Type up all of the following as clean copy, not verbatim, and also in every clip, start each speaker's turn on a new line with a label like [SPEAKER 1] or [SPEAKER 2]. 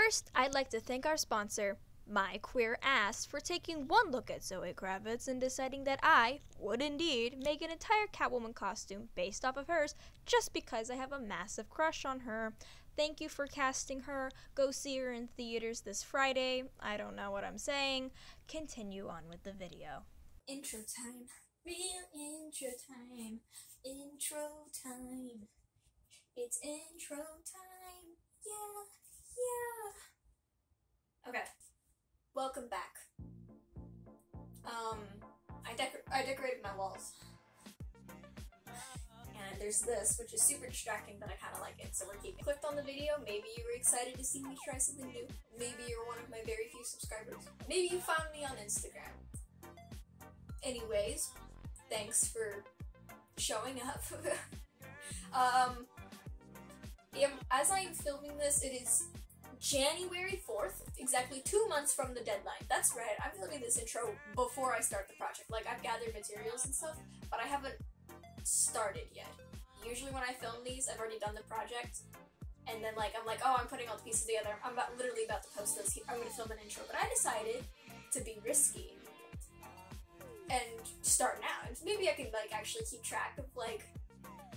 [SPEAKER 1] First, I'd like to thank our sponsor, My Queer Ass, for taking one look at Zoe Kravitz and deciding that I would indeed make an entire Catwoman costume based off of hers just because I have a massive crush on her. Thank you for casting her. Go see her in theaters this Friday. I don't know what I'm saying. Continue on with the video.
[SPEAKER 2] Intro time. Real intro time. Intro time. It's intro time. Yeah. Okay. Welcome back. I decorated my walls. And there's this, which is super distracting, but I kind of like it, so we're keeping it. Clicked on the video, maybe you were excited to see me try something new. Maybe you're one of my very few subscribers. Maybe you found me on Instagram. Anyways, thanks for showing up. As I am filming this, it is January 4th, exactly 2 months from the deadline. That's right, I'm filming this intro before I start the project. Like, I've gathered materials and stuff, but I haven't started yet. Usually when I film these, I've already done the project, and then I'm like, oh, I'm putting all the pieces together. I'm literally about to post this. I'm gonna film an intro, but I decided to be risky and start now. And maybe I can actually keep track of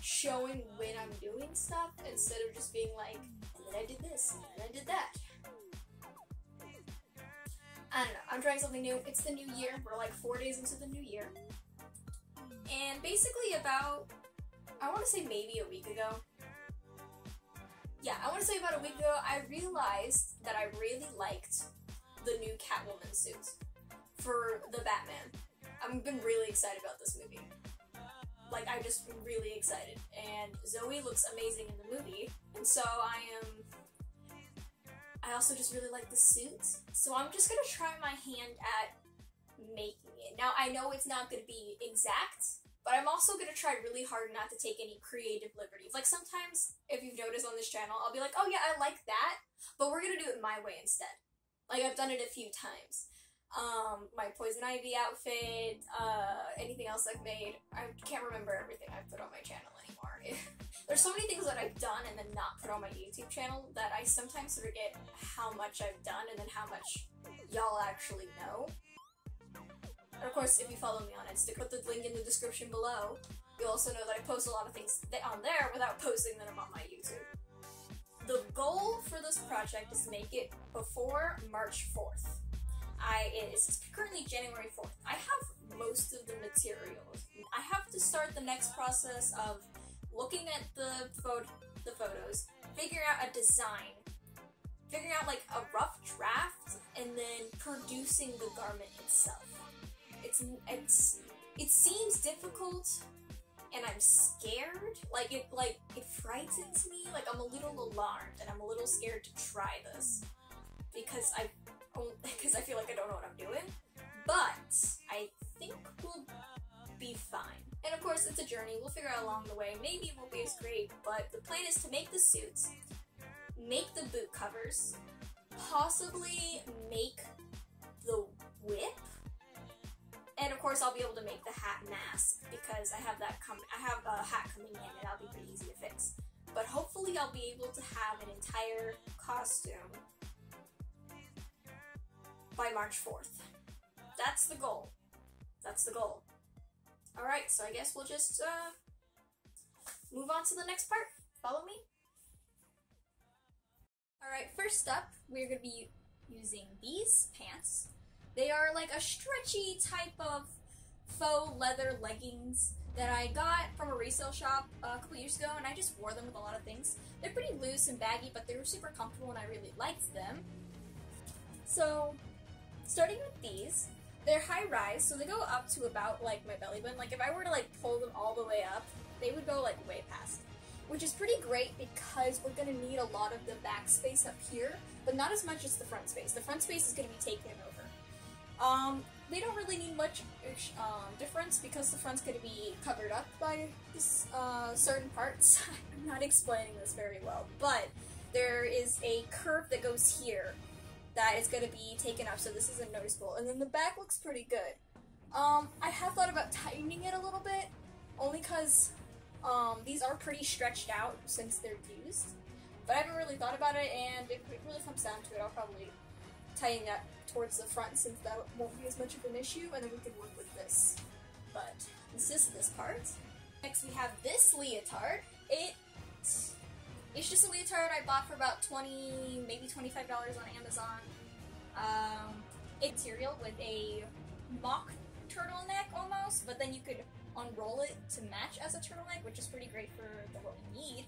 [SPEAKER 2] showing when I'm doing stuff instead of just being like, and then I did this, and then I did that. I don't know, I'm trying something new. It's the new year. We're like 4 days into the new year. And basically I want to say maybe a week ago. Yeah, I want to say about a week ago, I realized that I really liked the new Catwoman suit for the Batman. I've been really excited about this movie. I've just been really excited. And Zoe looks amazing in the movie. And so I also just really like the suit. So I'm just gonna try my hand at making it. Now, I know it's not gonna be exact, but I'm also gonna try really hard not to take any creative liberties. Sometimes, if you've noticed on this channel, I'll be like, oh yeah, I like that, but we're gonna do it my way instead. I've done it a few times. My Poison Ivy outfit, anything else I've made. I can't remember everything I've put on my channel anymore. There's so many things that I've done and then not put on my YouTube channel that I sometimes forget how much I've done and then how much y'all actually know. And of course, if you follow me on Insta, put the link in the description below. You'll also know that I post a lot of things on there without posting them on my YouTube. The goal for this project is to make it before March 4th. It's currently January 4th. I have most of the materials. I have to start the next process of looking at the photos, figuring out a design, figuring out a rough draft, and then producing the garment itself. It seems difficult, and I'm scared. It frightens me. I'm a little alarmed, and I'm a little scared to try this because I feel like I don't know what I'm doing, but I think we'll be fine. And of course, it's a journey. We'll figure out along the way. Maybe it won't be as great, but the plan is to make the suits, make the boot covers, possibly make the whip, and of course, I'll be able to make the hat mask because I have a hat coming in, and that'll be pretty easy to fix. But hopefully, I'll be able to have an entire costume by March 4th. That's the goal. That's the goal. Alright, so I guess we'll just move on to the next part. Follow me. Alright, first up, we're going to be using these pants. They are a stretchy type of faux leather leggings that I got from a resale shop a couple years ago, and I just wore them with a lot of things. They're pretty loose and baggy, but they were super comfortable and I really liked them. So, starting with these, they're high rise, so they go up to about my belly button. If I were to pull them all the way up, they would go way past, which is pretty great because we're gonna need a lot of the back space up here, but not as much as the front space. The front space is gonna be taken over. They don't really need much difference because the front's gonna be covered up by this certain parts. I'm not explaining this very well, but there is a curve that goes here that is going to be taken up, so this isn't noticeable. And then the back looks pretty good. I have thought about tightening it a little bit, only because these are pretty stretched out since they're used. But I haven't really thought about it, and if it really comes down to it, I'll probably tighten that towards the front since that won't be as much of an issue, and then we can work with this. But this is this part. Next we have this leotard. It's just a leotard I bought for about $20, maybe $25 on Amazon. It's material with a mock turtleneck almost, but then you could unroll it to match as a turtleneck, which is pretty great for what we need.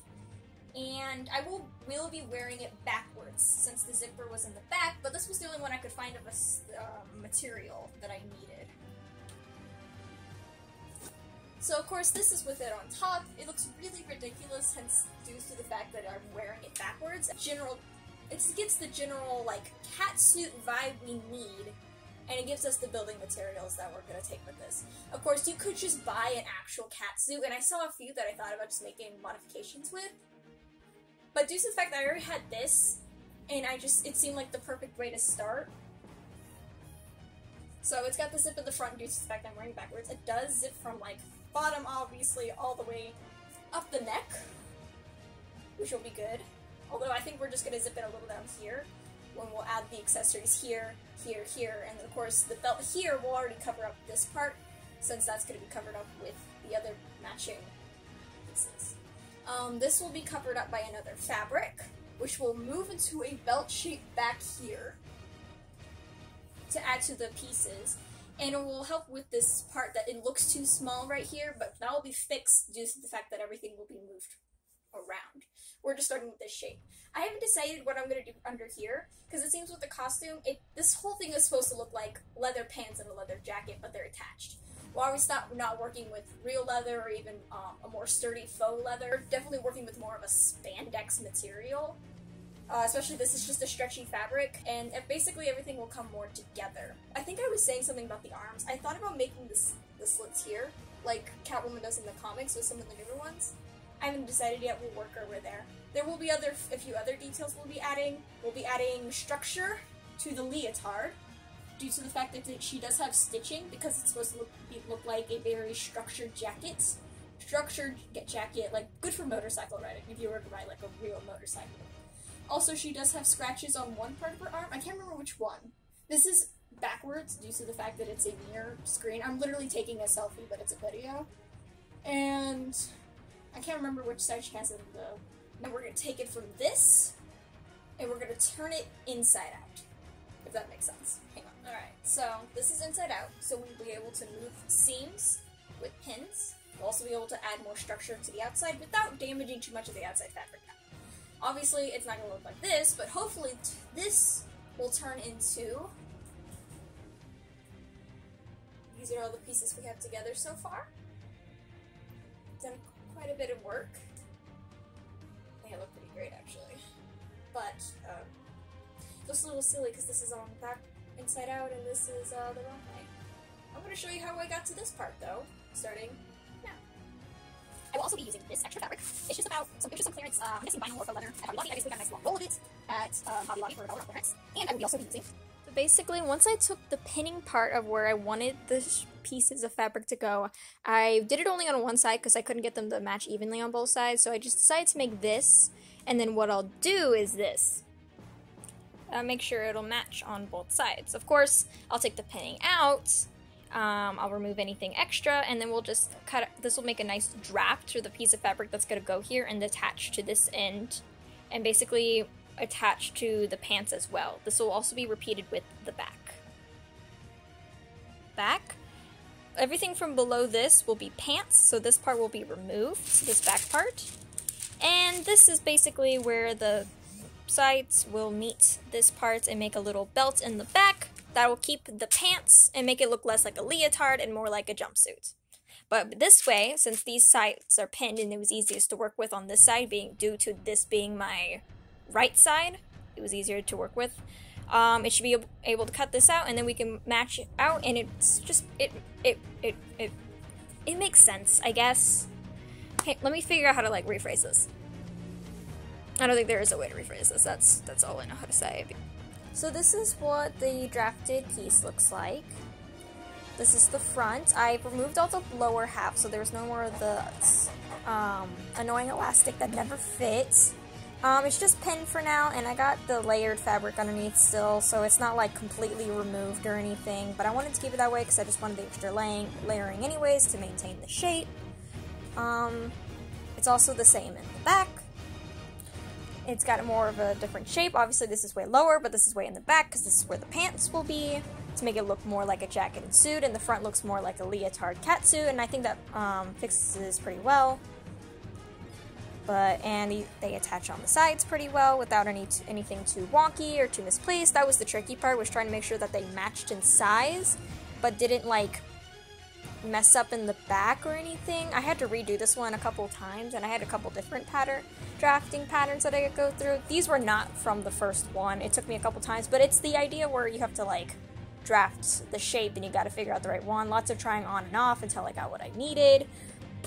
[SPEAKER 2] And I will be wearing it backwards since the zipper was in the back, but this was the only one I could find of a material that I needed. So of course this is with it on top. It looks really ridiculous, hence due to the fact that I'm wearing it backwards. It gives the general like catsuit vibe we need, and it gives us the building materials that we're going to take with this. Of course, you could just buy an actual catsuit, and I saw a few that I thought about just making modifications with. But due to the fact that I already had this, and it seemed like the perfect way to start. So it's got the zip in the front due to the fact that I'm wearing it backwards. It does zip from like bottom, obviously, all the way up the neck, which will be good. Although I think we're just going to zip it a little down here, when we'll add the accessories here, here, here, and then of course the belt here will already cover up this part, since that's going to be covered up with the other matching pieces. This will be covered up by another fabric, which will move into a belt shape back here to add to the pieces, and it will help with this part that it looks too small right here, but that will be fixed due to the fact that everything will be moved around. We're just starting with this shape. I haven't decided what I'm going to do under here, because it seems with the costume, this whole thing is supposed to look like leather pants and a leather jacket, but they're attached. While we're not working with real leather or even a more sturdy faux leather, we're definitely working with more of a spandex material. Especially this is just a stretchy fabric, and basically everything will come more together. I think I was saying something about the arms. I thought about making the slits here, like Catwoman does in the comics with some of the newer ones. I haven't decided yet. We'll work over there. There will be a few other details we'll be adding. We'll be adding structure to the leotard, due to the fact that she does have stitching, because it's supposed to look like a very structured jacket. Structured jacket, like good for motorcycle riding, if you were to ride like a real motorcycle. Also, she does have scratches on one part of her arm. I can't remember which one. This is backwards due to the fact that it's a mirror screen. I'm literally taking a selfie, but it's a video. And I can't remember which side she has it though. Now we're going to take it from this, and we're going to turn it inside out, if that makes sense. Hang on. Alright, so this is inside out, so we'll be able to move seams with pins. We'll also be able to add more structure to the outside without damaging too much of the outside fabric. Obviously, it's not going to look like this, but hopefully this will turn into... These are all the pieces we have together so far. Done quite a bit of work. I think it look pretty great, actually. But, it looks a little silly because this is on back inside out and this is the wrong way. I'm going to show you how I got to this part, though, starting now. I will also be using this extra fabric. It's just about some clearance, missing vinyl or faux leather at Hobby Lobby. I basically got a nice long roll of it at Hobby Lobby for $1 clearance. And I will also be using...
[SPEAKER 1] So basically, once I took the pinning part of where I wanted the pieces of fabric to go, I did it only on one side because I couldn't get them to match evenly on both sides, so I just decided to make this, and then what I'll do is this. Make sure it'll match on both sides. Of course, I'll take the pinning out, I'll remove anything extra, and then we'll just cut it. This will make a nice draft through the piece of fabric that's going to go here and attach to this end, and basically attach to the pants as well. This will also be repeated with the back. Everything from below this will be pants, so this part will be removed, this back part. And this is basically where the sides will meet this part and make a little belt in the back that will keep the pants and make it look less like a leotard and more like a jumpsuit. But this way, since these sides are pinned and it was easiest to work with on this side, due to this being my right side, it was easier to work with. It should be able to cut this out, and then we can match it out, and it's just it makes sense, I guess. Hey, let me figure out how to like rephrase this. I don't think there is a way to rephrase this. That's all I know how to say. So this is what the drafted piece looks like. This is the front. I removed all the lower half, so there's no more of the annoying elastic that never fits. It's just pinned for now, and I got the layered fabric underneath still, so it's not like completely removed or anything, but I wanted to keep it that way because I just wanted the extra layering anyways to maintain the shape. It's also the same in the back. It's got more of a different shape. Obviously this is way lower, but this is way in the back because this is where the pants will be to make it look more like a jacket and suit, and the front looks more like a leotard catsuit, and I think that fixes pretty well. And they attach on the sides pretty well without anything too wonky or too misplaced. That was the tricky part, was trying to make sure that they matched in size, but didn't like mess up in the back or anything. I had to redo this one a couple times, and I had a couple different drafting patterns that I could go through. These were not from the first one. It took me a couple times, but it's the idea where you have to like draft the shape and you gotta figure out the right one. Lots of trying on and off until I got what I needed.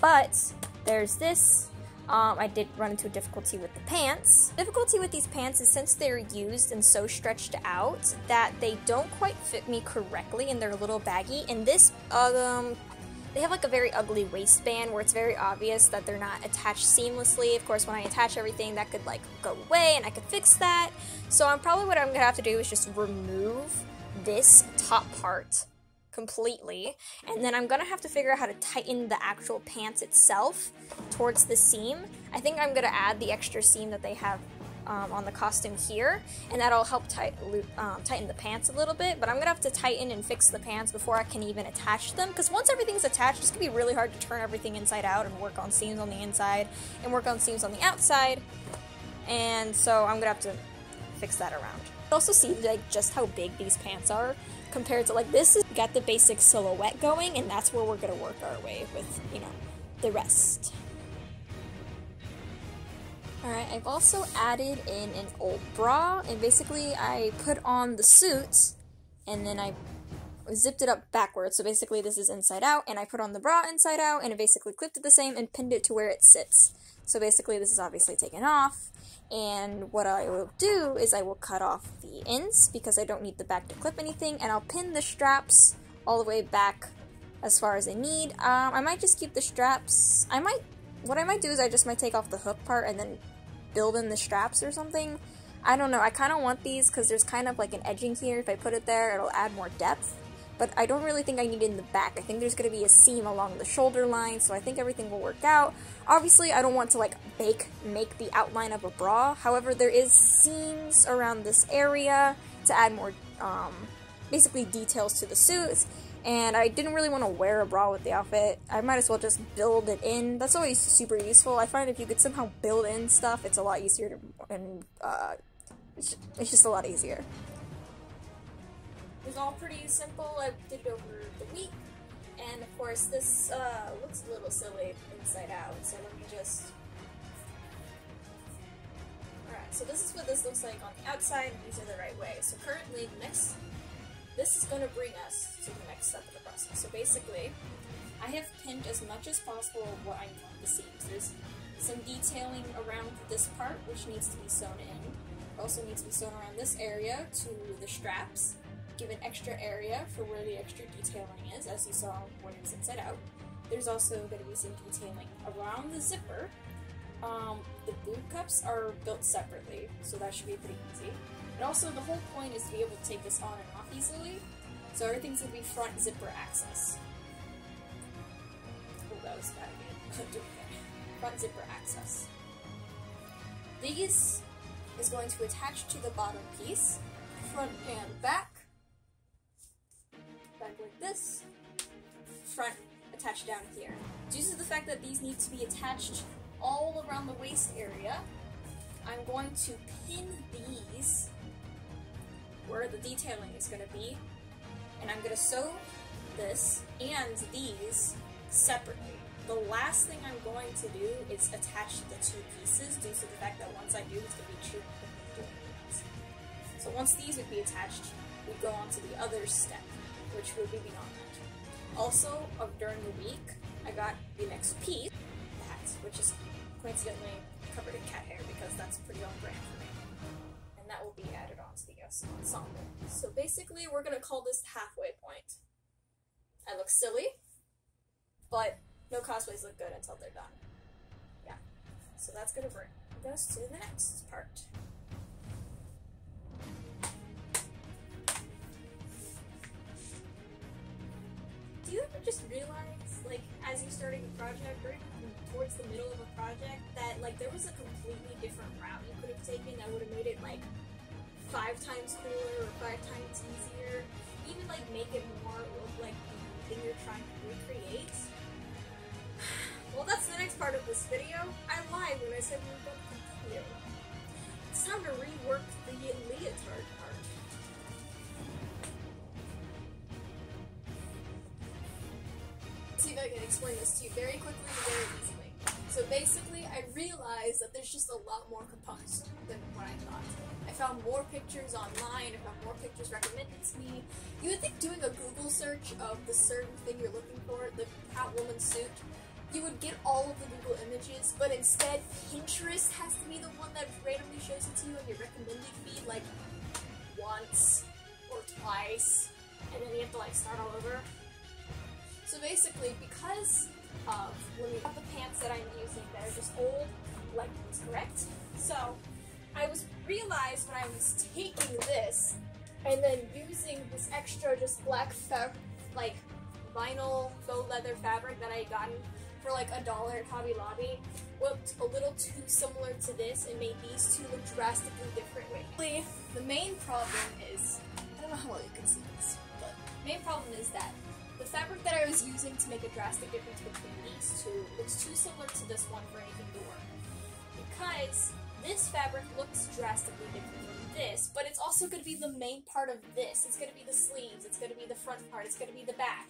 [SPEAKER 1] But there's this. I did run into a difficulty with the pants. Difficulty with these pants is since they're used and so stretched out that they don't quite fit me correctly and they're a little baggy. And this, they have like a very ugly waistband where it's very obvious that they're not attached seamlessly. Of course, when I attach everything, that could like go away and I could fix that. So what I'm gonna have to do is just remove this top part completely, and then I'm gonna have to figure out how to tighten the actual pants itself towards the seam. I think I'm gonna add the extra seam that they have on the costume here, and that'll help tighten the pants a little bit, but I'm gonna have to tighten and fix the pants before I can even attach them, because once everything's attached, it's gonna be really hard to turn everything inside out and work on seams on the inside and work on seams on the outside, and so I'm gonna have to fix that around. Also see like just how big these pants are compared to like this. Got the basic silhouette going, and that's where we're gonna work our way with, you know, the rest. Alright, I've also added in an old bra, and basically I put on the suit and then I zipped it up backwards, so basically this is inside out, and I put on the bra inside out, and it basically clipped it the same and pinned it to where it sits. So basically this is obviously taken off, and what I will do is I will cut off the ends because I don't need the back to clip anything, and I'll pin the straps all the way back as far as I need. I might just keep the straps. What I might do is I just might take off the hook part and then build in the straps or something. I don't know, I kind of want these because there's kind of like an edging here. If I put it there, it'll add more depth. But I don't really think I need it in the back. I think there's going to be a seam along the shoulder line, so I think everything will work out. Obviously, I don't want to like make the outline of a bra. However, there is seams around this area to add more, basically details to the suits. And I didn't really want to wear a bra with the outfit. I might as well just build it in. That's always super useful. I find if you could somehow build in stuff, it's a lot easier to, and it's just a lot easier. It was all pretty simple. I did it over the week, and of course this looks a little silly inside out, so let me just... Alright, so this is what this looks like on the outside, and these are the right way. So currently, this is going to bring us to the next step of the process. So basically, I have pinned as much as possible of what I want the seams. There's some detailing around this part, which needs to be sewn in. It also needs to be sewn around this area to the straps. Give an extra area for where the extra detailing is, as you saw when it was inside out. There's also going to be some detailing around the zipper. The boot cups are built separately, so that should be pretty easy. And also, the whole point is to be able to take this on and off easily, so everything's going to be front zipper access. Oh, that was bad again. Do it again. Front zipper access. These is going to attach to the bottom piece, front and back. Back like this, front attached down here. Due to the fact that these need to be attached all around the waist area, I'm going to pin these where the detailing is going to be, and I'm going to sew this and these separately. The last thing I'm going to do is attach the two pieces due to the fact that once I do, it's going to be true. So once these would be attached, we go on to the other step, which would be beyond that. Also, during the week, I got the next piece, that, which is coincidentally covered in cat hair because that's pretty on brand for me. And that will be added on to the ensemble. So basically, we're gonna call this halfway point. I look silly, but no cosplays look good until they're done. Yeah. So that's gonna
[SPEAKER 2] us to the next part. Do you ever just realize, like, as you're starting a project, or even towards the middle of a project, that, like, there was a completely different route you could have taken that would have made it, like, 5 times cooler or 5 times easier? Even, like, make it more look like the thing you're trying to recreate? Well, that's the next part of this video. I lied when I said we were going to continue. It's time to rework the leotard part. See if I can explain this to you very quickly and very easily. So basically, I realized that there's just a lot more components than what I thought. I found more pictures online, I found more pictures recommended to me. You would think doing a Google search of the certain thing you're looking for, the Catwoman suit, you would get all of the Google images, but instead Pinterest has to be the one that randomly shows it to you on your recommended feed, like, once or twice, and then you have to, like, start all over. So basically, because of when we have the pants that I'm using that are just old, like was correct. So I realized when I was taking this and then using this extra just black like vinyl faux leather fabric that I had gotten for like $1 at Hobby Lobby looked a little too similar to this and made these two look drastically different. The main problem is, I don't know how well you can see this, but the main problem is that the fabric that I was using to make a drastic difference between these two looks too similar to this one for anything to work. Because this fabric looks drastically different from this, but it's also going to be the main part of this. It's going to be the sleeves, it's going to be the front part, it's going to be the back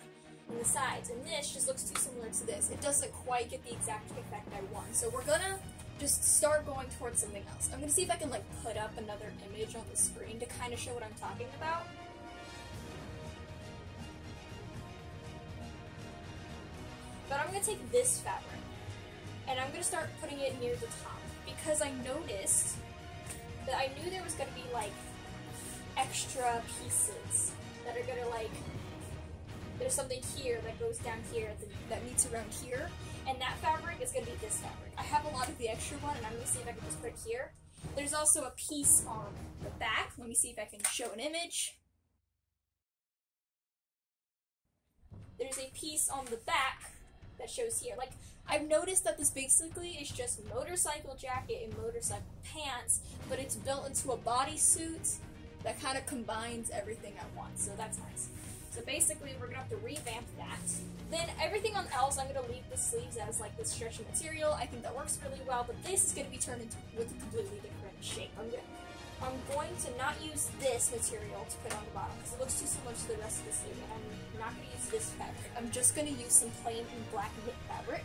[SPEAKER 2] and the sides, and this just looks too similar to this. It doesn't quite get the exact effect I want, so we're gonna just start going towards something else. I'm gonna see if I can like put up another image on the screen to kind of show what I'm talking about. But I'm going to take this fabric, and I'm going to start putting it near the top, because I noticed that I knew there was going to be, like, extra pieces that are going to, like, there's something here that goes down here that meets around here, and that fabric is going to be this fabric. I have a lot of the extra one, and I'm going to see if I can just put it here. There's also a piece on the back. Let me see if I can show an image. There's a piece on the back that shows here. Like, I've noticed that this basically is just motorcycle jacket and motorcycle pants, but it's built into a bodysuit that kind of combines everything at once, so that's nice. So basically, we're gonna have to revamp that. Then everything else, I'm gonna leave the sleeves as like this stretchy material. I think that works really well, but this is gonna be turned into with a completely different shape. I'm going to not use this material to put on the bottom because it looks too similar to the rest of the sleeve, and I'm not going to use this fabric. I'm just going to use some plain and black knit fabric.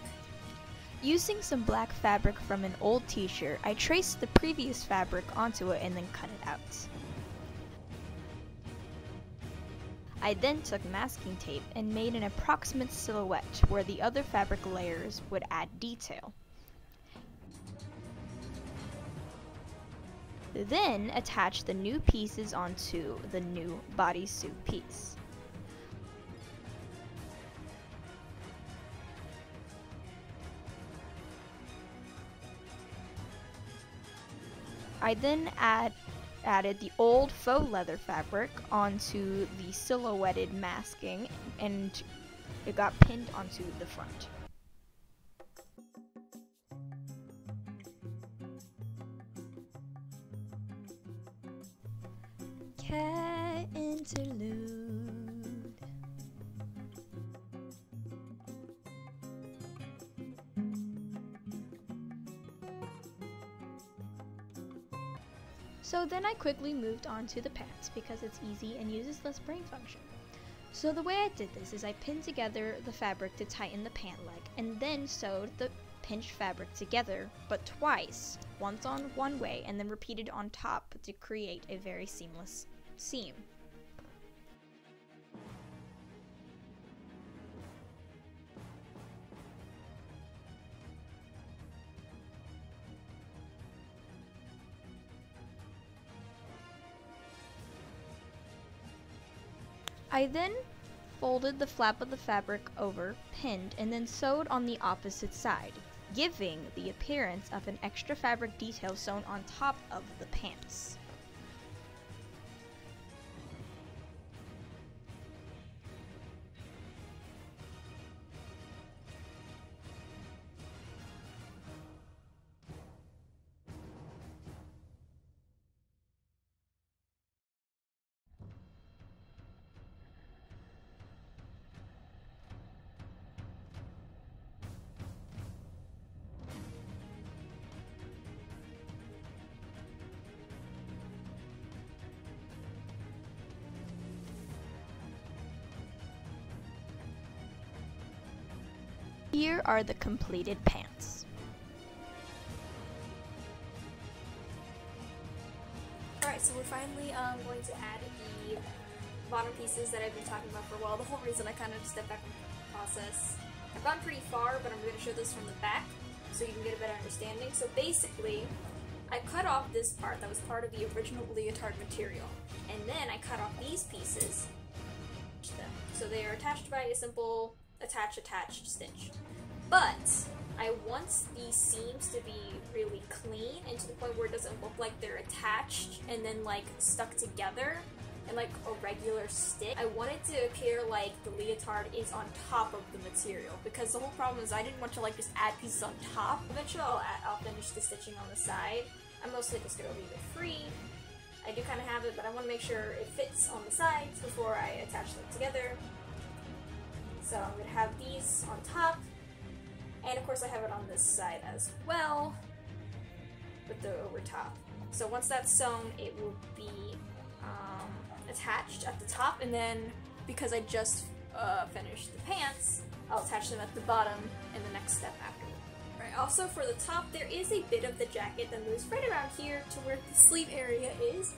[SPEAKER 1] Using some black fabric from an old t-shirt, I traced the previous fabric onto it and then cut it out. I then took masking tape and made an approximate silhouette where the other fabric layers would add detail. Then attach the new pieces onto the new bodysuit piece. I then added the old faux leather fabric onto the silhouetted masking, and it got pinned onto the front. Cat interlude. So then I quickly moved on to the pants because it's easy and uses less brain function. So the way I did this is I pinned together the fabric to tighten the pant leg and then sewed the pinched fabric together, but twice, once on one way and then repeated on top to create a very seamless seam. I then folded the flap of the fabric over, pinned, and then sewed on the opposite side. giving the appearance of an extra fabric detail sewn on top of the pants. Here are the completed pants.
[SPEAKER 2] Alright, so we're finally going to add the bottom pieces that I've been talking about for a while. The whole reason I kind of stepped back from the process. I've gone pretty far, but I'm going to show this from the back so you can get a better understanding. So basically, I cut off this part that was part of the original leotard material, and then I cut off these pieces. So they are attached by a simple attached stitch. But I want these seams to be really clean and to the point where it doesn't look like they're attached and then like stuck together and like a regular stitch. I want it to appear like the leotard is on top of the material, because the whole problem is I didn't want to like just add pieces on top. Eventually I'll finish the stitching on the side. I'm mostly just going to leave it free. I do kind of have it, but I want to make sure it fits on the sides before I attach them together. So I'm going to have these on top, and of course I have it on this side as well, with the over top. So once that's sewn, it will be attached at the top, and then because I just finished the pants, I'll attach them at the bottom in the next step after. Right. Also for the top, there is a bit of the jacket that moves right around here to where the sleeve area is.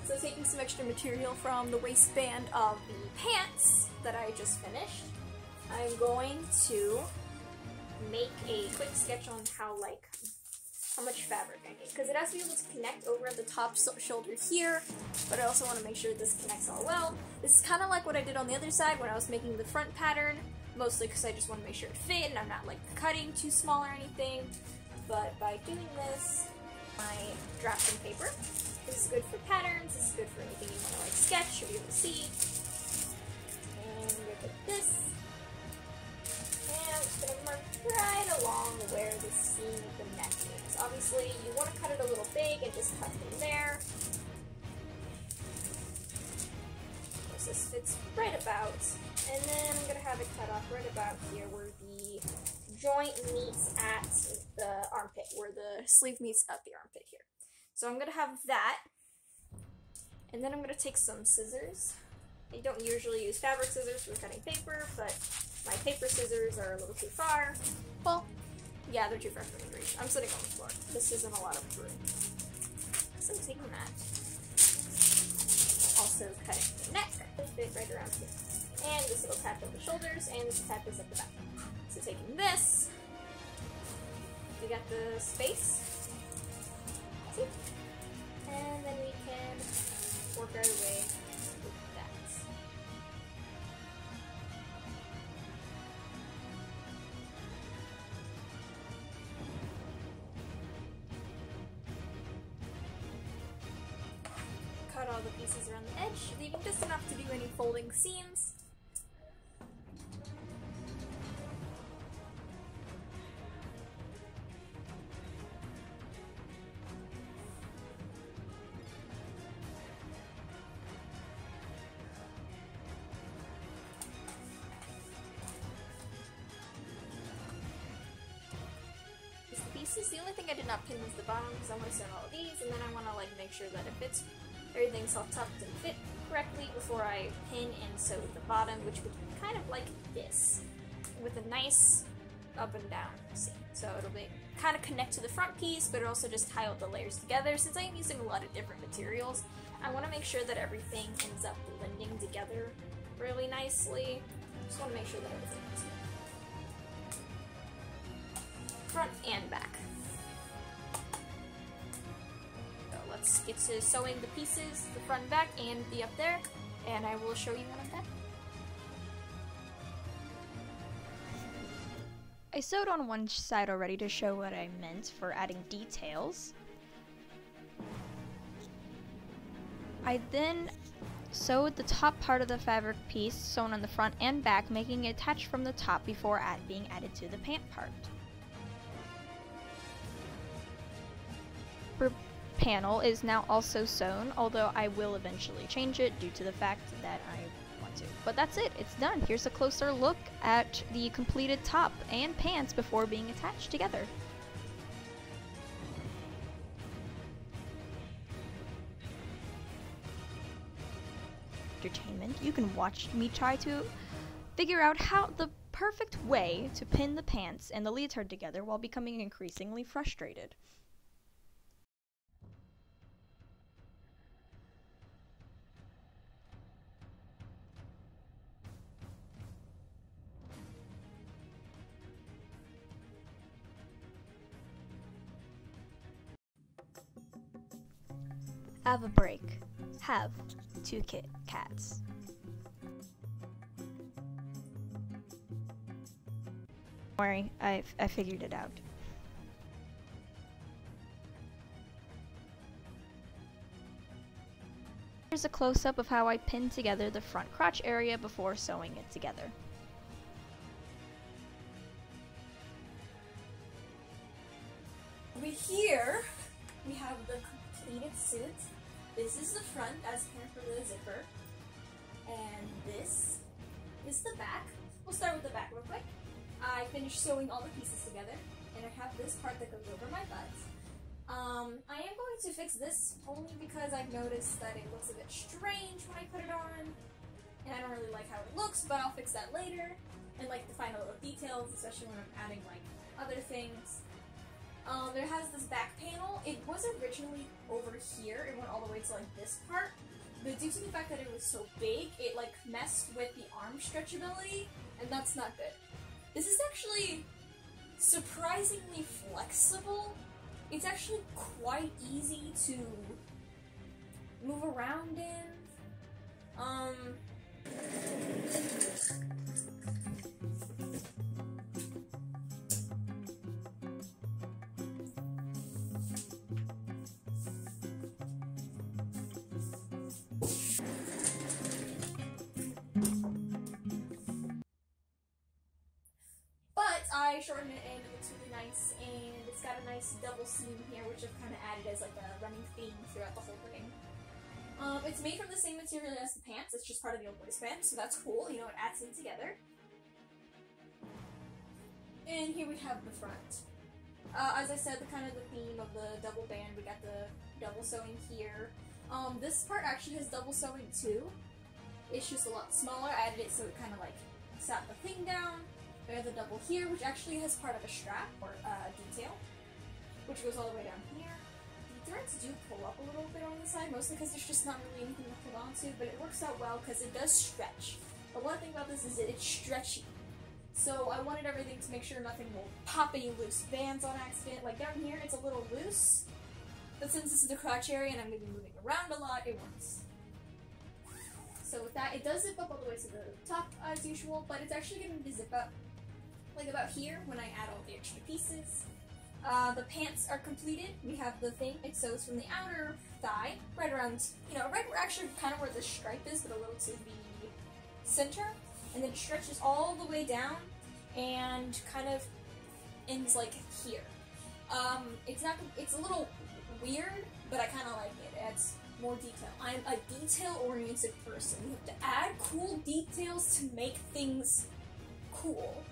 [SPEAKER 2] So taking some extra material from the waistband of the pants that I just finished, I'm going to make a quick sketch on how much fabric I need, because it has to be able to connect over at the top shoulder here, but I also want to make sure this connects all well. This is kind of like what I did on the other side when I was making the front pattern, mostly because I just want to make sure it fit and I'm not like cutting too small or anything. But by doing this, my drafting paper, this is good for patterns, this is good for anything you want to like sketch or be able to see. And I'm going to put this. And I'm just going to mark right along where the seam of the neck is. Obviously, you want to cut it a little big and just cut from there. So this fits right about. And then I'm going to have it cut off right about here where the joint meets at the armpit, where the sleeve meets at the armpit here. So I'm going to have that. And then I'm going to take some scissors. I don't usually use fabric scissors for cutting paper, but my paper scissors are a little too far. Well, yeah, they're too far for me to reach. I'm sitting on the floor. This isn't a lot of room. So I'm taking that. Also cutting the neck. Fit right around here. And this will attach up the shoulders, and this attaches up the back. So taking this, we got the space. See? And then we can work our way with that. Cut all the pieces around the edge, leaving just enough to do any folding seams. The only thing I did not pin was the bottom, because I want to sew all of these, and then I want to like make sure that it fits, everything's all tucked and fit correctly before I pin and sew the bottom, which would be kind of like this, with a nice up and down seam. So it'll be kind of connect to the front piece, but also just tie all the layers together. Since I am using a lot of different materials, I want to make sure that everything ends up blending together really nicely. Just want to make sure that everything is front and back. So let's get to sewing the pieces, the front and back, and the up there, and I will show you when I'm done.
[SPEAKER 1] I sewed on one side already to show what I meant for adding details. I then sewed the top part of the fabric piece sewn on the front and back, making it attach from the top before being added to the pant part. Her panel is now also sewn, although I will eventually change it due to the fact that I want to. But that's it, it's done. Here's a closer look at the completed top and pants before being attached together. Entertainment, you can watch me try to figure out how the perfect way to pin the pants and the leotard together while becoming increasingly frustrated. Have a break. Have 2 Kit Kats. Don't worry, I figured it out. Here's a close-up of how I pinned together the front crotch area before sewing it together.
[SPEAKER 2] Over here, we have the completed suit. This is the front as per the zipper, and this is the back. We'll start with the back real quick. I finished sewing all the pieces together, and I have this part that goes over my butt. I am going to fix this only because I've noticed that it looks a bit strange when I put it on, and I don't really like how it looks, but I'll fix that later, and like the final little details, especially when I'm adding like other things. There has this back panel. It was originally over here. It went all the way to like this part, but due to the fact that it was so big, it like messed with the arm stretchability, and that's not good. This is actually surprisingly flexible. It's actually quite easy to move around in. I shortened it and it looks really nice, and it's got a nice double seam here, which I've kind of added as like a running theme throughout the whole thing. It's made from the same material as the pants. It's just part of the old boys band, so that's cool. You know, it adds them together. And here we have the front. As I said, the kind of the theme of the double band. We got the double sewing here. This part actually has double sewing too. It's just a lot smaller. I added it so it kind of like sat the thing down. We have the double here, which actually has part of a strap or detail, which goes all the way down here. The threads do pull up a little bit on the side, mostly because there's just not really anything to hold on to, but it works out well because it does stretch. But one thing about this is that it's stretchy. So I wanted everything to make sure nothing will pop any loose bands on accident. Like down here, it's a little loose, but since this is the crotch area and I'm going to be moving around a lot, it works. So with that, it does zip up all the way to the top as usual, but it's actually going to zip up like about here when I add all the extra pieces. The pants are completed. We have the thing. It sews from the outer thigh, right around, you know, right actually kind of where the stripe is, but a little to the center, and then it stretches all the way down and kind of ends like here. It's a little weird, but I kind of like it. It adds more detail. I'm a detail-oriented person. You have to add cool details to make things cool.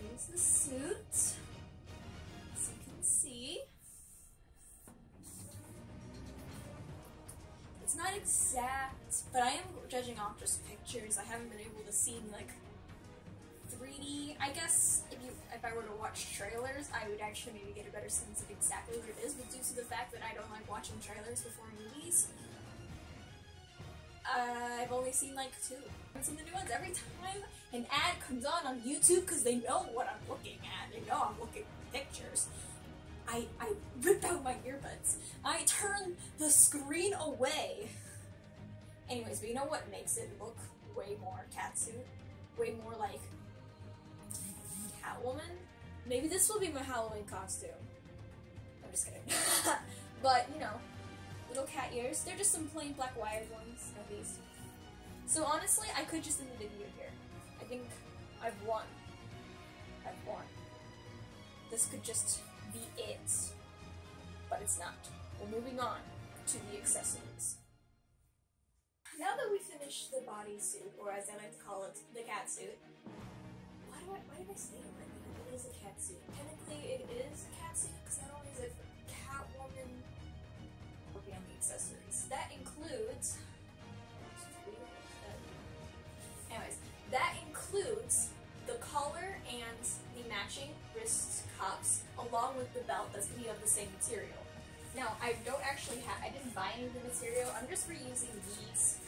[SPEAKER 2] Here's the suit, as you can see. It's not exact, but I am judging off just pictures. I haven't been able to see like 3D. I guess if I were to watch trailers, I would actually maybe get a better sense of exactly what it is, but due to the fact that I don't like watching trailers before movies, I've only seen like 2. I've seen the new ones every time an ad comes on YouTube because they know what I'm looking at. They know I'm looking at pictures. I rip out my earbuds. I turn the screen away. Anyways, but you know what makes it look way more catsuit? Way more like Catwoman? Maybe this will be my Halloween costume. I'm just kidding. But, you know, little cat ears. They're just some plain black wired ones of these. So honestly, I could just end the video here. I think I've won. I've won. This could just be it. But it's not. We're moving on to the accessories. Now that we finished the bodysuit, or as I like to call it, the cat suit. Why did I say it right now? It is a cat suit. Technically, it is a cat suit because not only is it for Catwoman, working on the accessories. That includes. Anyways, that includes the collar and the matching wrist cuffs, along with the belt that's going to be of the same material. Now, I don't actually have, I didn't buy any of the material, I'm just reusing these.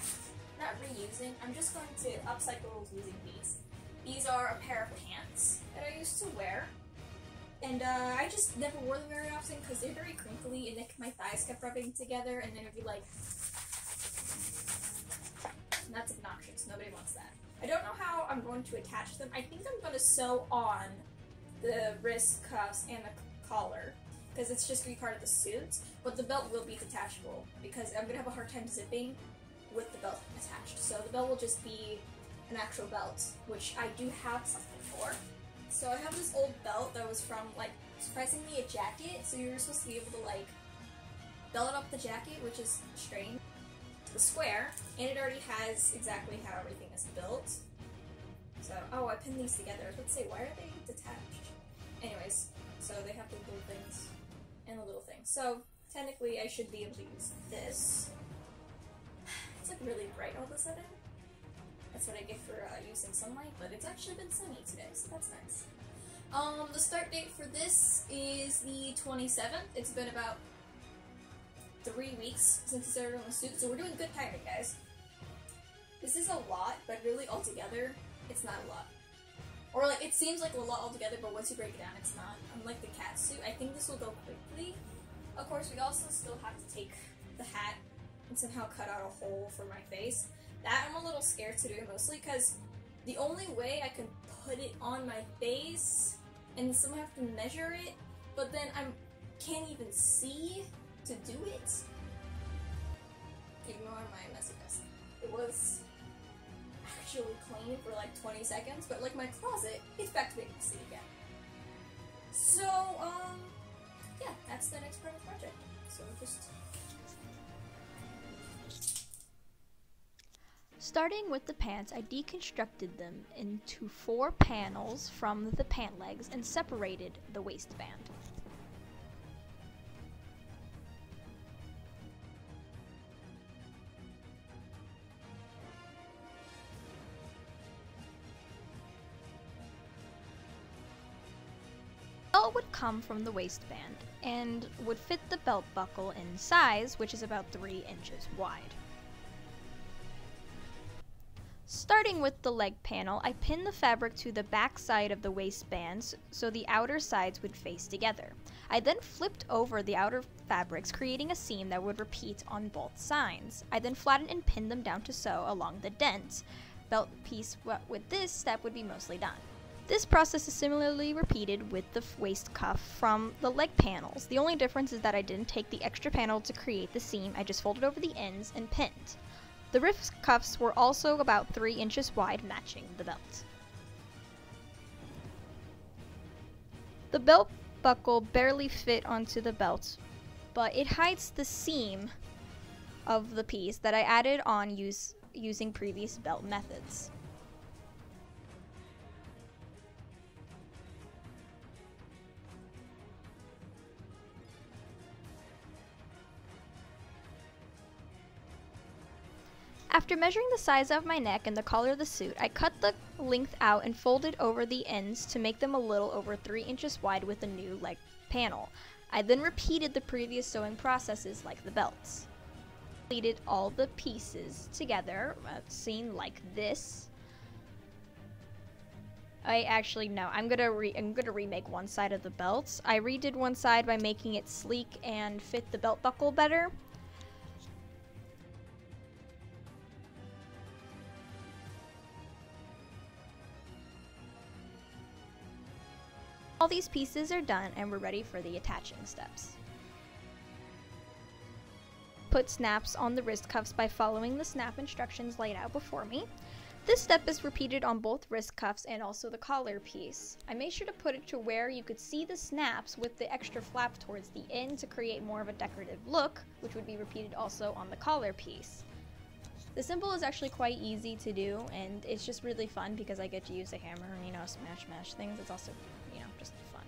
[SPEAKER 2] Not reusing, I'm just going to upcycle using these. These are a pair of pants that I used to wear. And I just never wore them very often because they're very crinkly and my thighs kept rubbing together and then it'd be like... That's obnoxious, nobody wants that. I don't know how I'm going to attach them. I think I'm going to sew on the wrist cuffs and the collar, because it's just going to be part of the suit, but the belt will be detachable, because I'm going to have a hard time zipping with the belt attached. So the belt will just be an actual belt, which I do have something for. So I have this old belt that was from, like, surprisingly a jacket, so you're supposed to be able to, like, belt up the jacket, which is strange. The square, and it already has exactly how everything is built. So, oh, I pinned these together. Let's say, why are they detached? Anyways, so they have the little things and the little things. So, technically, I should be able to use this. It's like really bright all of a sudden. That's what I get for using sunlight, but it's actually been sunny today, so that's nice. The start date for this is the 27th. It's been about 3 weeks since I started on the suit, so we're doing good timing, guys. This is a lot, but really altogether, it's not a lot. Or like, it seems like a lot altogether, but once you break it down, it's not. Unlike the cat suit, I think this will go quickly. Of course, we also still have to take the hat and somehow cut out a hole for my face. That I'm a little scared to do, mostly because the only way I can put it on my face, and someone have to measure it, but then I can't even see to do it. Ignore my messiness. It was actually clean for like 20 seconds, but like my closet, it's back to being messy again. So, yeah, that's the next part of the project. So just...
[SPEAKER 1] Starting with the pants, I deconstructed them into 4 panels from the pant legs and separated the waistband. The belt would come from the waistband and would fit the belt buckle in size, which is about 3 inches wide. Starting with the leg panel, I pinned the fabric to the back side of the waistbands so the outer sides would face together. I then flipped over the outer fabrics, creating a seam that would repeat on both sides. I then flattened and pinned them down to sew along the dent. Belt piece with this step would be mostly done. This process is similarly repeated with the waist cuff from the leg panels. The only difference is that I didn't take the extra panel to create the seam, I just folded over the ends and pinned. The wrist cuffs were also about 3 inches wide, matching the belt. The belt buckle barely fit onto the belt, but it hides the seam of the piece that I added on using previous belt methods. After measuring the size of my neck and the collar of the suit, I cut the length out and folded over the ends to make them a little over 3 inches wide with a new leg panel. I then repeated the previous sewing processes like the belts. Completed all the pieces together, seen like this. I'm gonna remake one side of the belts. I redid one side by making it sleek and fit the belt buckle better. All these pieces are done and we're ready for the attaching steps. Put snaps on the wrist cuffs by following the snap instructions laid out before me. This step is repeated on both wrist cuffs and also the collar piece. I made sure to put it to where you could see the snaps with the extra flap towards the end to create more of a decorative look, which would be repeated also on the collar piece. The symbol is actually quite easy to do, and it's just really fun because I get to use a hammer and, smash things. It's also, just fun.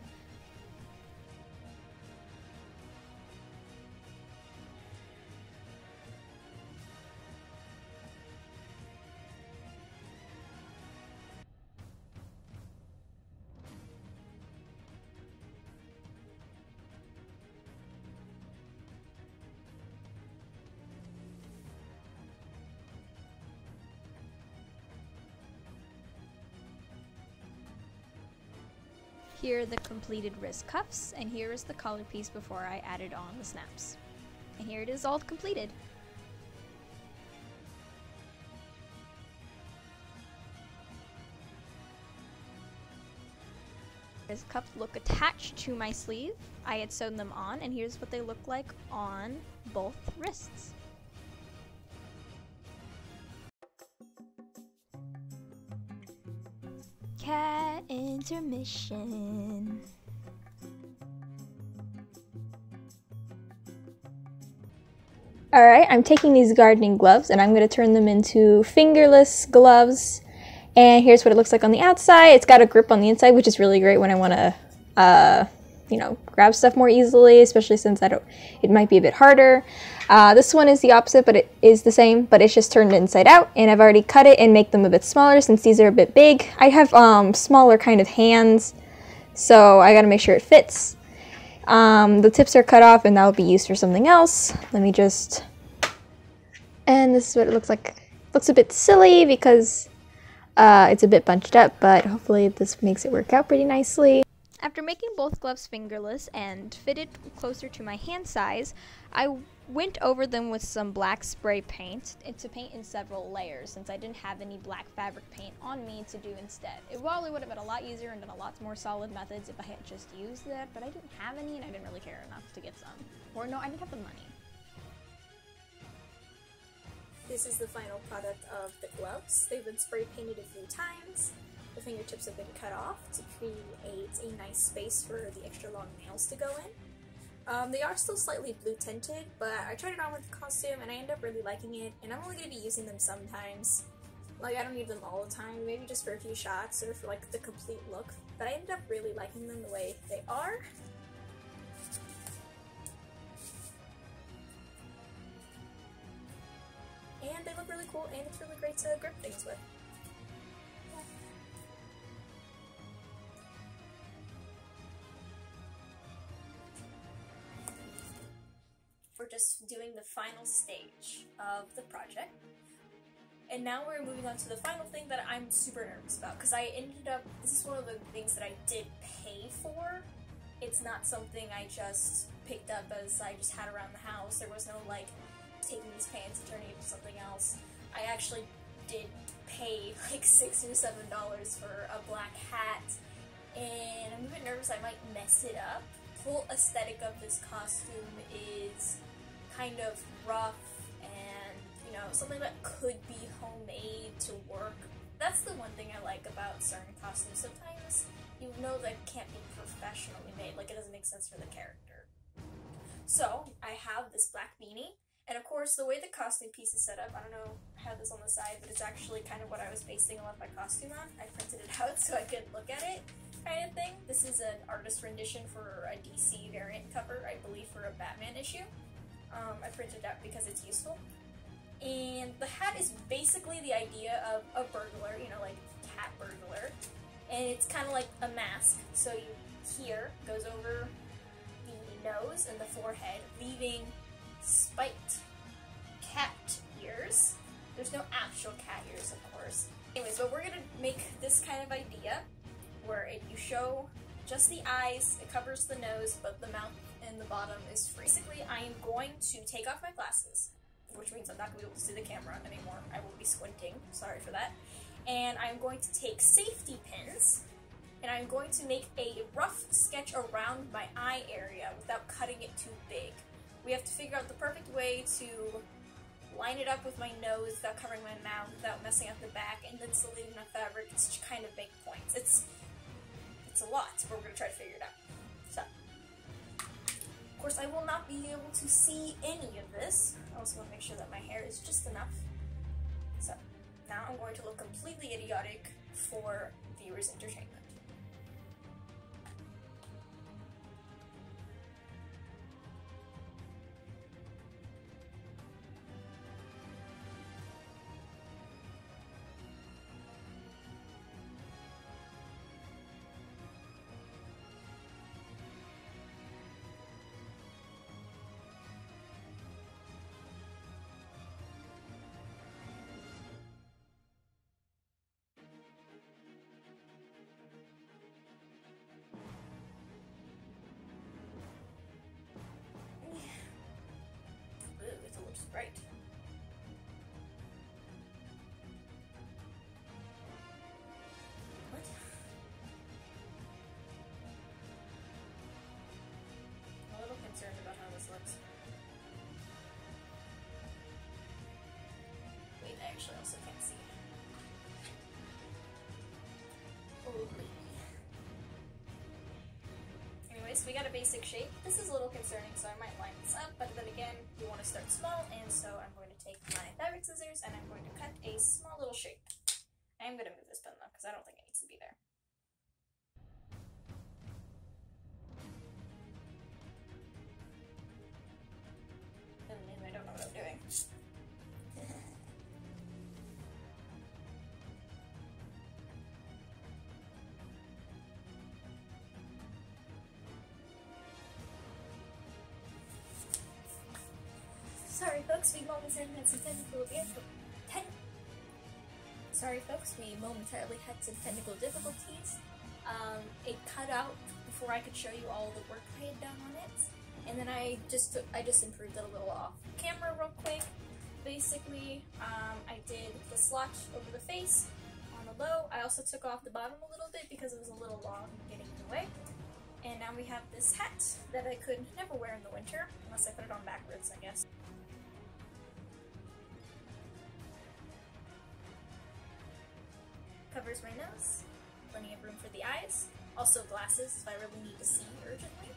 [SPEAKER 1] Here are the completed wrist cuffs, and here is the collar piece before I added on the snaps. And here it is all completed. Wrist cuffs look attached to my sleeve. I had sewn them on, and here's what they look like on both wrists. Cat intermission. Alright, I'm taking these gardening gloves and I'm going to turn them into fingerless gloves. And here's what it looks like on the outside. It's got a grip on the inside, which is really great when I want to, grab stuff more easily, especially since it might be a bit harder. This one is the opposite, but it is the same, but it's just turned inside out, and I've already cut it and make them a bit smaller since these are a bit big. I have smaller kind of hands, so I gotta make sure it fits. The tips are cut off and that will be used for something else. And this is what it looks like. It looks a bit silly because it's a bit bunched up, but hopefully this makes it work out pretty nicely. After making both gloves fingerless and fitted closer to my hand size, I went over them with some black spray paint to paint in several layers since I didn't have any black fabric paint on me to do instead. It probably would have been a lot easier and done a lot more solid methods if I had just used that, but I didn't have any and I didn't really care enough to get some. Or no, I didn't have the money.
[SPEAKER 2] This is the final product of the gloves. They've been spray painted a few times. The fingertips have been cut off to create a nice space for the extra long nails to go in. They are still slightly blue tinted, but I tried it on with the costume and I ended up really liking it, and I'm only going to be using them sometimes. Like, I don't need them all the time, maybe just for a few shots or for like the complete look, but I ended up really liking them the way they are. And they look really cool, and it's really great to grip things with. We're just doing the final stage of the project. And now we're moving on to the final thing that I'm super nervous about, because this is one of the things that I did pay for. It's not something I just picked up as I just had around the house. There was no like taking these pants and turning it into something else. I actually did pay like $6 or $7 for a black hat, and I'm a bit nervous I might mess it up. The whole aesthetic of this costume is kind of rough and, something that could be homemade to work. That's the one thing I like about certain costumes. Sometimes that can't be professionally made, like it doesn't make sense for the character. So I have this black beanie, and of course the way the costume piece is set up, I don't know, I have this on the side, but it's actually kind of what I was basing a lot of my costume on. I printed it out so I could look at it, kind of thing. This is an artist rendition for a DC variant cover, I believe for a Batman issue. I printed it out because it's useful. And the hat is basically the idea of a burglar, like cat burglar. And it's kind of like a mask. So here goes over the nose and the forehead, leaving spiked cat ears. There's no actual cat ears, of course. Anyways, but we're gonna make this kind of idea where you show just the eyes, it covers the nose, but the mouth and the bottom is free. Basically, I am going to take off my glasses, which means I'm not going to be able to see the camera anymore. I will be squinting, sorry for that. And I'm going to take safety pins and I'm going to make a rough sketch around my eye area without cutting it too big. We have to figure out the perfect way to line it up with my nose without covering my mouth, without messing up the back, and then still leaving enough fabric to kind of make points. It's a lot, but we're going to try to figure it out. So, of course, I will not be able to see any of this. I also want to make sure that my hair is just enough. So, now I'm going to look completely idiotic for viewers' entertainment. Right. What? I'm a little concerned about how this looks. Wait, I actually also can't see. Anyways, we got a basic shape. This is a little concerning, so I might line this up, but then again, you want to start small, and so I'm going to take my fabric scissors and I'm going to cut a small little shape. I am going to move this pen though, because I don't think it needs to be there. Doesn't mean I don't know what I'm doing. Sorry folks, we momentarily had some technical difficulties. It cut out before I could show you all the work I had done on it, and then I just improved it a little off camera real quick. Basically, I did the slot over the face on the low. I also took off the bottom a little bit because it was a little long and getting in the way. And now we have this hat that I could never wear in the winter unless I put it on backwards, I guess. Covers my nose, plenty of room for the eyes, also glasses if I really need to see urgently.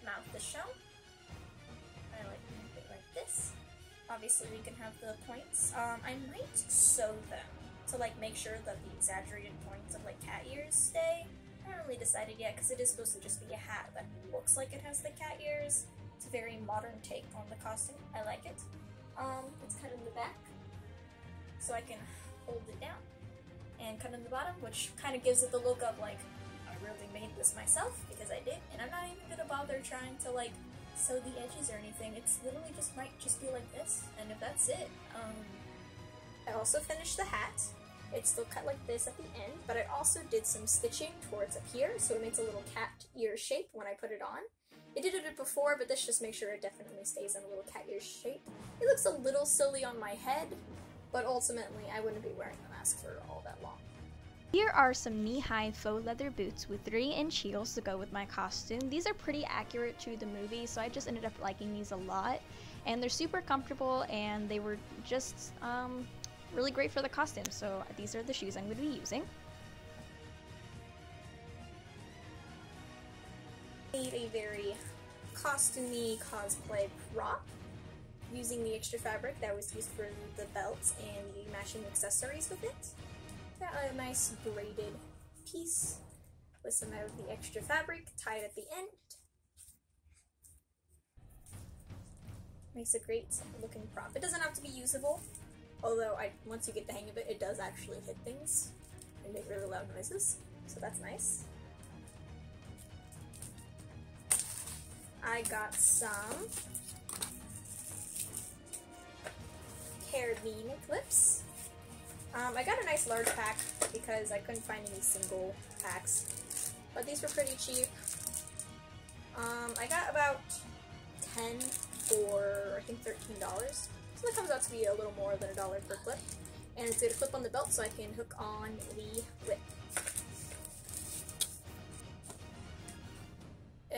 [SPEAKER 2] Mouth is shown. I like to make it like this. Obviously we can have the points. I might sew them to like make sure that the exaggerated points of like cat ears stay. I haven't really decided yet because it is supposed to just be a hat that looks like it has the cat ears. It's a very modern take on the costume. I like it. It's cut in the back so I can hold it down. And cut in the bottom, which kind of gives it the look of like, I really made this myself, because I did, and I'm not even gonna bother trying to like sew the edges or anything. It's literally might just be like this, and if that's it. I also finished the hat. It's still cut like this at the end, but I also did some stitching towards up here, so it makes a little cat ear shape when I put it on. I did it before, but this just makes sure it definitely stays in a little cat ear shape. It looks a little silly on my head, but ultimately I wouldn't be wearing the mask for all that long.
[SPEAKER 1] Here are some knee-high faux leather boots with 3-inch heels to go with my costume. These are pretty accurate to the movie, so I just ended up liking these a lot. And they're super comfortable, and they were just really great for the costume, so these are the shoes I'm going to be using.
[SPEAKER 2] Made a very costumey cosplay prop using the extra fabric that was used for the belt and the matching accessories with it. Got a nice braided piece with some of the extra fabric tied at the end. Makes a great looking prop. It doesn't have to be usable, although once you get the hang of it, it does actually hit things and make really loud noises, so that's nice. I got some carabiner clips. I got a nice large pack because I couldn't find any single packs, but these were pretty cheap. I got about 10 for I think $13, so that comes out to be a little more than $1 per clip. And it's going to clip on the belt so I can hook on the whip.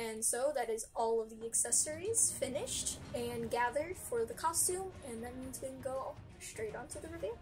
[SPEAKER 2] And so that is all of the accessories finished and gathered for the costume, and that means we can go straight on to the reveal.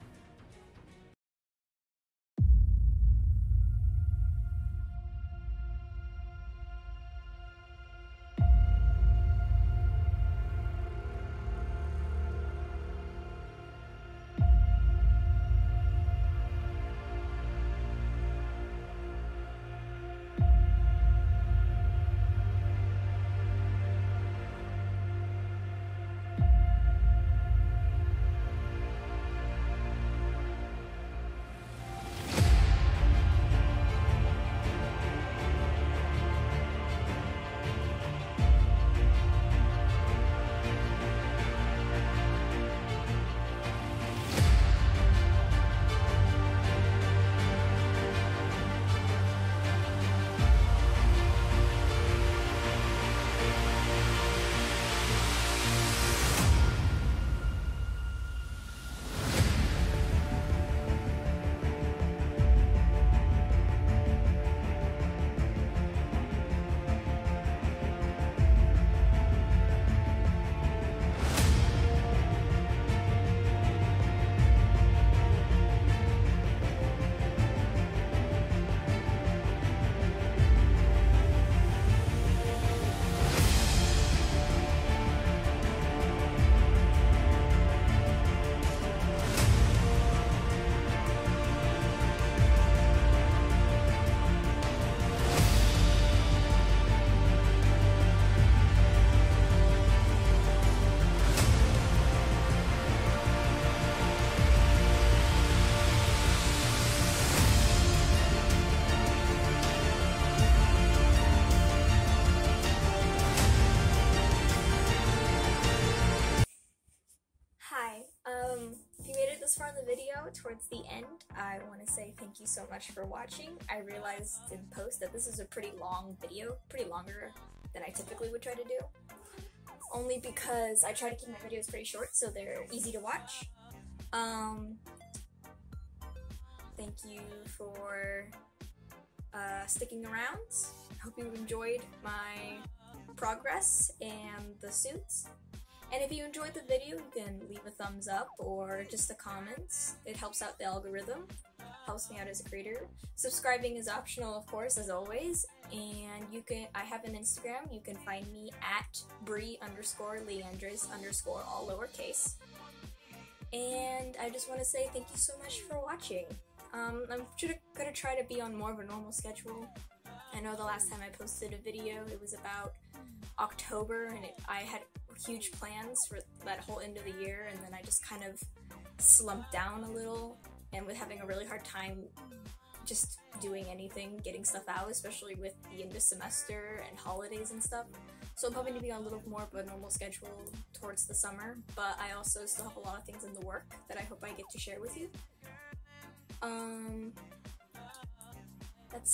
[SPEAKER 2] far in the video, towards the end, I want to say thank you so much for watching. I realized in post that this is a pretty long video, pretty longer than I typically would try to do. Only because I try to keep my videos pretty short so they're easy to watch. Thank you for sticking around. I hope you enjoyed my progress and the suits. And if you enjoyed the video, you can leave a thumbs up or just a comment. It helps out the algorithm, helps me out as a creator. Subscribing is optional, of course, as always. And I have an Instagram. You can find me at Brie_Leandres_ all lowercase. And I just want to say thank you so much for watching. I'm gonna try to be on more of a normal schedule. I know the last time I posted a video, it was about October, and I had huge plans for that whole end of the year, and then I just kind of slumped down a little, and with having a really hard time just doing anything, getting stuff out, especially with the end of semester and holidays and stuff. So I'm hoping to be on a little more of a normal schedule towards the summer, but I also still have a lot of things in the work that I hope I get to share with you.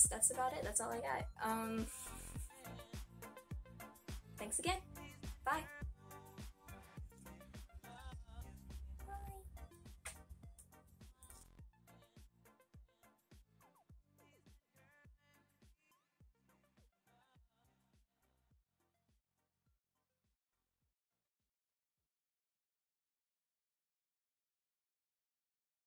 [SPEAKER 2] That's about it. That's all I got.